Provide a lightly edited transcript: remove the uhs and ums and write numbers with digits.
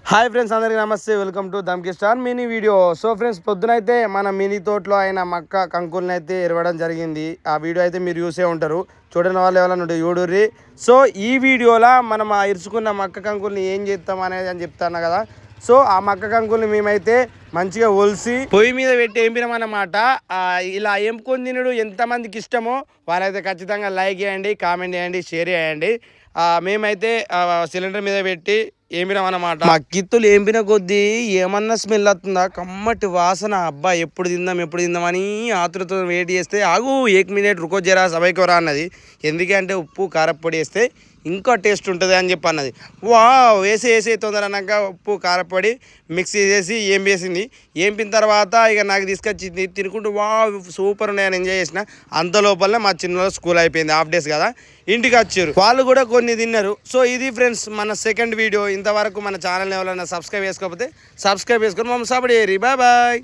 Hi friends, అందరికీ నమస్తే. Welcome to Dhamki star mini video. So friends, పొద్దునైతే మన మినీ తోటలో అయిన మక్క కంకుల్ని అయితే ఎరవడం జరిగింది. ఆ వీడియో అయితే మీరు చూసే ఉంటారు. చూడని వాళ్ళు ఎవరైనా ఉంటే చూడుర్రి. సో ఈ వీడియోలో మనం ఆ ఇరుచుకున్న మక్క కంకుల్ని ఏం చేస్తాం అనేది అని చెప్తాను కదా. సో ఆ మక్క కంకుల్ని మేమైతే మంచిగా ఒలిసి పొయ్యి మీద పెట్టి ఎంపినామన్నమాట. ఇలా ఎంపుకొని తినడు ఎంతమందికి ఇష్టమో వాళ్ళైతే ఖచ్చితంగా లైక్ చేయండి, కామెంట్ చేయండి, షేర్ చేయండి. మేమైతే సిలిండర్ మీద పెట్టి ఏంపినామన్నమాట. మా కిత్తులు ఏంపిన కొద్దీ ఏమన్నా స్మెల్ వస్తుందా, కమ్మటి వాసన. అబ్బా ఎప్పుడు తిందామని ఆతృత వెయిట్ చేస్తే ఆగు 1 మినిట్ రుకో జరా సబైకోరా అన్నది. ఎందుకంటే ఉప్పు కారపొడి వేస్తే ఇంకా టేస్ట్ ఉంటుంది అని చెప్పి అన్నది. వేసి తొందరన్నాక ఉప్పు కారపొడి మిక్స్ చేసి వేసింది. ఏంపిన తర్వాత ఇక నాకు తీసుకొచ్చింది. తినుకుంటూ సూపర్ ఉన్నాయని ఎంజాయ్ చేసిన. అంత లోపలనే మా చిన్న స్కూల్ అయిపోయింది, హాఫ్ డేస్ కదా, ఇంటికి వచ్చారు. వాళ్ళు కూడా కొన్ని తిన్నారు. సో ఇది ఫ్రెండ్స్ మన సెకండ్ వీడియో. ఇంతవరకు మన ఛానల్ ఎవరైనా సబ్స్క్రైబ్ చేసుకోకపోతే సబ్స్క్రైబ్ చేసుకొని మమ్మల్ని సపోర్ట్ చేయరు. Bye bye.